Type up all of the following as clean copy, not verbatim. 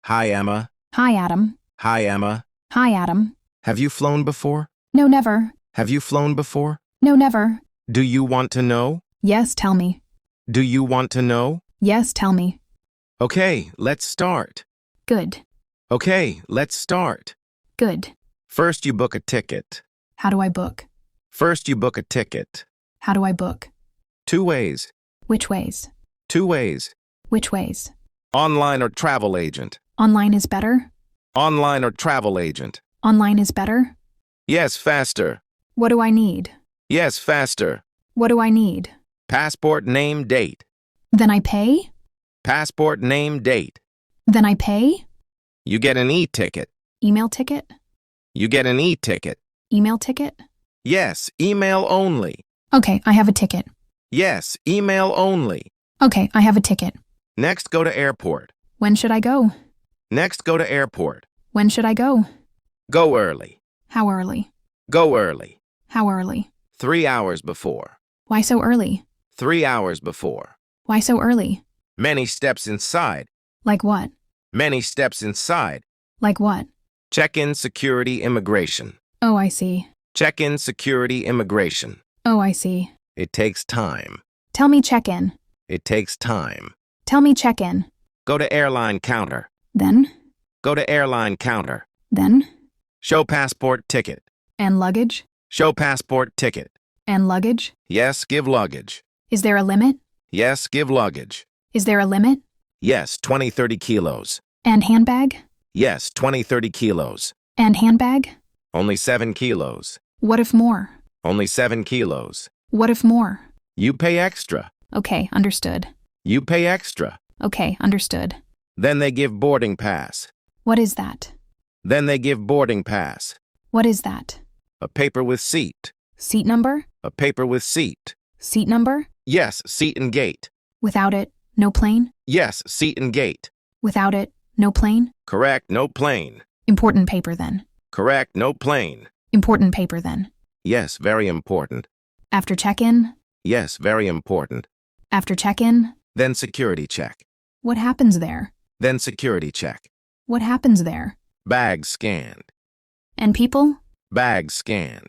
Hi, Emma. Hi, Adam. Hi, Emma. Hi, Adam. Have you flown before? No, never. Have you flown before? No, never. Do you want to know? Yes, tell me. Do you want to know? Yes, tell me. Okay, let's start. Good. Okay, let's start. Good. First, you book a ticket. How do I book? First, you book a ticket. How do I book? 2 ways. Which ways? 2 ways. Which ways? Online or travel agent. Online is better? Online or travel agent. Online is better? Yes, faster. What do I need? Yes, faster. What do I need? Passport name date. Then I pay? Passport name date. Then I pay? You get an e-ticket. Email ticket? You get an e-ticket. Email ticket? Yes, email only. Okay, I have a ticket. Yes, email only. Okay, I have a ticket. Next, go to airport. When should I go? Next, go to airport. When should I go? Go early. How early? Go early. How early? 3 hours before. Why so early? 3 hours before. Why so early? Many steps inside. Like what? Many steps inside. Like what? Check-in security immigration. Oh, I see. Check-in security immigration. Oh, I see. It takes time. Tell me check-in. It takes time. Tell me check-in. Go to airline counter. Then? Go to airline counter. Then? Show passport ticket. And luggage? Show passport ticket. And luggage? Yes, give luggage. Is there a limit? Yes, give luggage. Is there a limit? Yes, 20-30 kilos. And handbag? Yes, 20-30 kilos. And handbag? Only 7 kilos. What if more? Only 7 kilos. What if more? You pay extra. Okay, understood. You pay extra. Okay, understood. Then they give boarding pass. What is that? Then they give boarding pass. What is that? A paper with seat. Seat number? A paper with seat. Seat number? Yes, seat and gate. Without it, no plane? Yes, seat and gate. Without it, no plane? Correct, no plane. Important paper then. Correct, no plane. Important paper then. Yes, very important. After check-in? Yes, very important. After check-in? Then security check. What happens there? Then security check. What happens there? Bag scanned. And people? Bag scanned.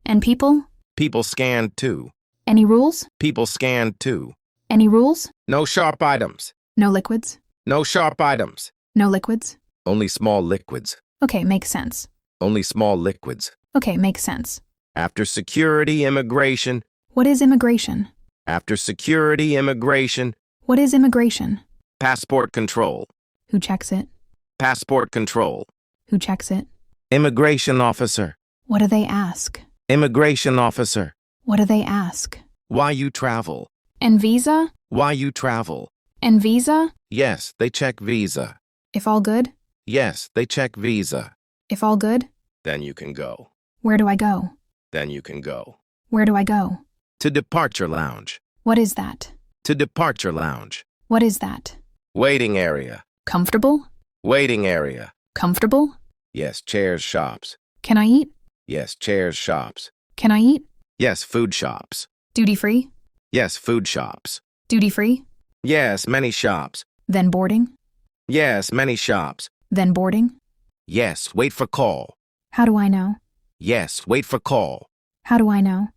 And people? People scanned too. Any rules? People scanned too. Any rules? No sharp items. No liquids? No sharp items. No liquids? Only small liquids. Okay, makes sense. Only small liquids. Okay, makes sense. After security, immigration. What is immigration? After security, immigration. What is immigration? Passport control. Who checks it? Passport control. Who checks it? Immigration officer. What do they ask? Immigration officer. What do they ask? Why you travel? And visa? Why you travel? And visa? Yes, they check visa. If all good? Yes, they check visa. If all good? Then you can go. Where do I go? Then you can go. Where do I go? To departure lounge. What is that? To departure lounge. What is that? Waiting area. Comfortable? Waiting area. Comfortable? Yes, chairs shops. Can I eat? Yes, chairs shops. Can I eat? Yes, food shops. Duty free? Yes, food shops. Duty free? Yes, many shops. Then boarding? Yes, many shops. Then boarding? Yes, wait for call. How do I know? Yes, wait for call. How do I know?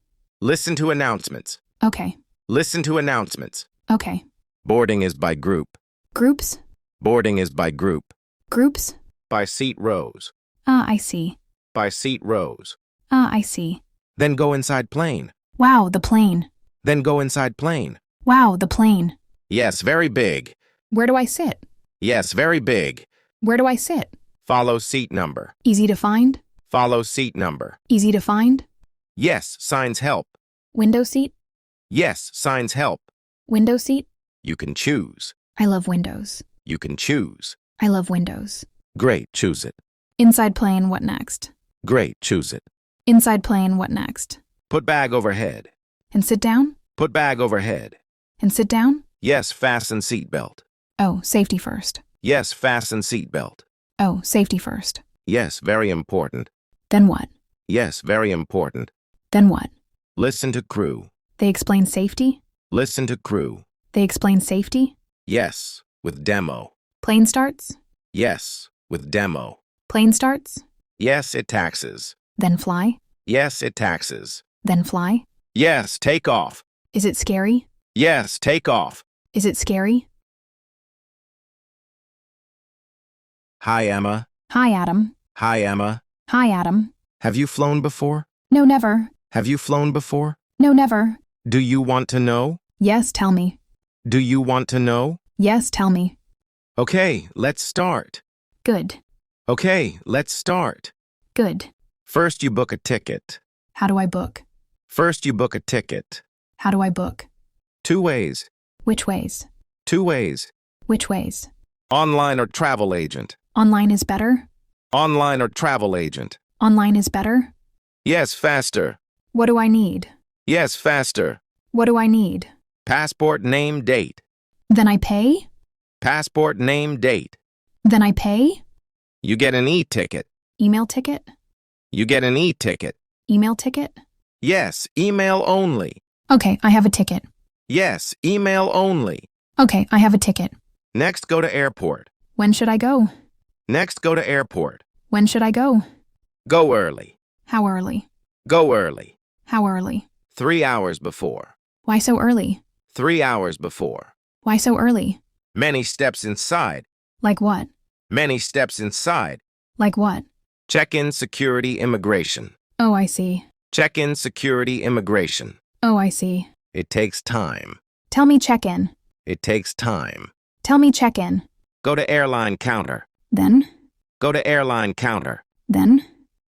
Listen to announcements. Okay. Listen to announcements. Okay. Boarding is by group. Groups? Boarding is by group. Groups? By seat rows. I see. By seat rows. I see. Then go inside plane. Wow, the plane. Then go inside plane. Wow, the plane. Yes, very big. Where do I sit? Yes, very big. Where do I sit? Follow seat number. Easy to find? Follow seat number. Easy to find? Yes, signs help. Window seat? Yes, signs help. Window seat? You can choose. I love windows. You can choose. I love windows. Great, choose it. Inside plane, what next? Great, choose it. Inside plane, what next? Put bag overhead. And sit down? Put bag overhead. And sit down? Yes, fasten seat belt. Oh, safety first. Yes, fasten seat belt. Oh, safety first. Yes, very important. Then what? Yes, very important. Then what? Listen to crew. They explain safety? Listen to crew. They explain safety? Yes, with demo. Plane starts? Yes, with demo. Plane starts? Yes, it taxes. Then fly? Yes, it taxes. Then fly? Yes, take off. Is it scary? Yes, take off. Is it scary? Hi, Emma. Hi, Adam. Hi, Emma. Hi, Adam. Have you flown before? No, never. Have you flown before? No, never. Do you want to know? Yes, tell me. Do you want to know? Yes, tell me. Okay, let's start. Good. Okay, let's start. Good. First, you book a ticket. How do I book? First, you book a ticket. How do I book? 2 ways. Which ways? 2 ways. Which ways? Online or travel agent. Online is better? Online or travel agent. Online is better? Yes, faster. What do I need? Yes, faster. What do I need? Passport name date. Then I pay? Passport name date. Then I pay? You get an e-ticket. Email ticket? You get an e-ticket. Email ticket? Yes, email only. Okay, I have a ticket. Yes, email only. Okay, I have a ticket. Next, go to airport. When should I go? Next, go to airport. When should I go? Go early. How early? Go early. How early? 3 hours before. Why so early? 3 hours before. Why so early? Many steps inside. Like what? Many steps inside. Like what? Check-in security immigration. Oh, I see. Check-in security immigration. Oh, I see. It takes time. Tell me check-in. It takes time. Tell me check-in. Go to airline counter. Then? Go to airline counter. Then?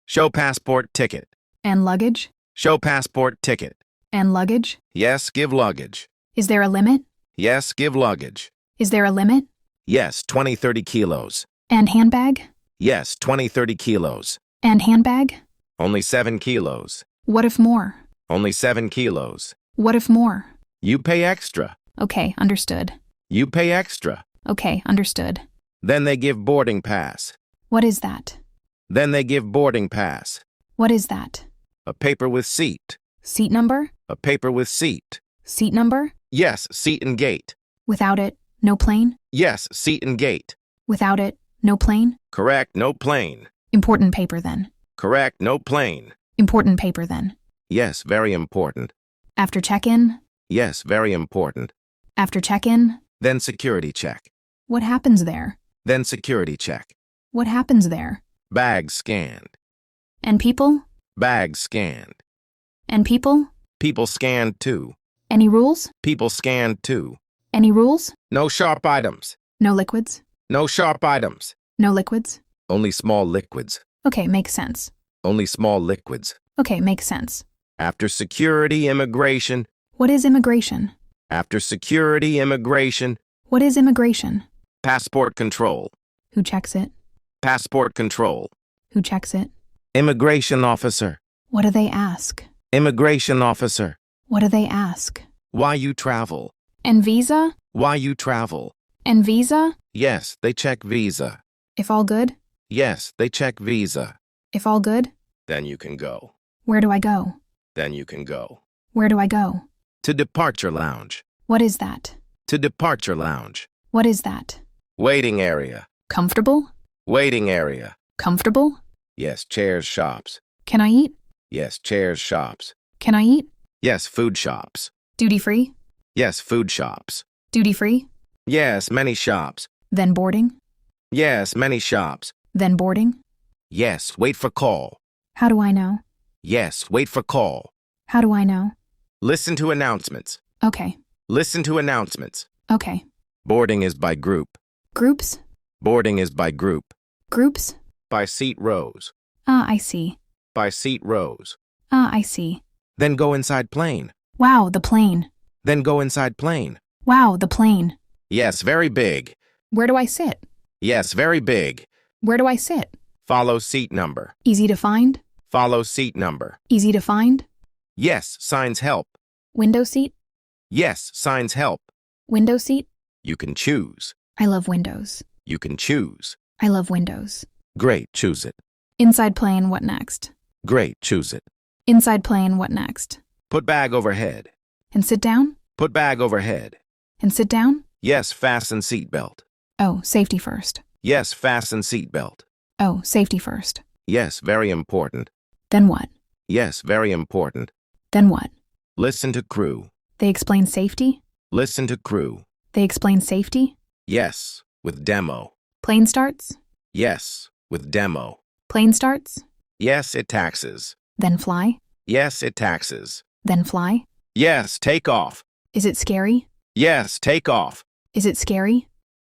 Show passport ticket. And luggage? Show passport ticket. And luggage? Yes, give luggage. Is there a limit? Yes, give luggage. Is there a limit? Yes, 20-30 kilos. And handbag? Yes, 20-30 kilos. And handbag? Only 7 kilos. What if more? Only 7 kilos. What if more? You pay extra. Okay, understood. You pay extra. Okay, understood. Then they give boarding pass. What is that? Then they give boarding pass. What is that? A paper with seat. Seat number? A paper with seat. Seat number? Yes, seat and gate. Without it, no plane? Yes, seat and gate. Without it, no plane? Correct, no plane. Important paper then. Correct, no plane. Important paper then. Yes, very important. After check-in? Yes, very important. After check-in? Then security check. What happens there? Then security check. What happens there? Bag scanned. And people? Bag scanned. And people? People scanned too. Any rules? People scanned too. Any rules? No sharp items. No liquids? No sharp items. No liquids? Only small liquids. Okay, makes sense. Only small liquids. Okay, makes sense. After security, immigration. What is immigration? After security, immigration. What is immigration? Passport control. Who checks it? Passport control. Who checks it? Immigration officer. What do they ask? Immigration officer. What do they ask? Why you travel? And visa? Why you travel? And visa? Yes, they check visa. If all good? Yes, they check visa. If all good? Then you can go. Where do I go? Then you can go. Where do I go? To departure lounge. What is that? To departure lounge. What is that? Waiting area. Comfortable? Waiting area. Comfortable? Yes, chairs shops. Can I eat? Yes, chairs shops. Can I eat? Yes, food shops. Duty free? Yes, food shops. Duty free? Yes, many shops. Then boarding? Yes, many shops. Then boarding? Yes, wait for call. How do I know? Yes, wait for call. How do I know? Listen to announcements. Okay. Listen to announcements. Okay. Boarding is by group. Groups? Boarding is by group. Groups? By seat rows. I see. By seat rows. I see. Then go inside plane. Wow, the plane. Then go inside plane. Wow, the plane. Yes, very big. Where do I sit? Yes, very big. Where do I sit? Follow seat number. Easy to find? Follow seat number. Easy to find? Yes, signs help. Window seat? Yes, signs help. Window seat? You can choose. I love windows. You can choose. I love windows. Great, choose it. Inside plane, what next? Great, choose it. Inside plane, what next? Put bag overhead. And sit down? Put bag overhead. And sit down? Yes, fasten seatbelt. Oh, safety first. Yes, fasten seatbelt. Oh, safety first. Yes, very important. Then what? Yes, very important. Then what? Listen to crew. They explain safety? Listen to crew. They explain safety? Yes, with demo. Plane starts? Yes, with demo. Plane starts? Yes, it taxes. Then fly? Yes, it taxes. Then fly? Yes, take off. Is it scary? Yes, take off. Is it scary?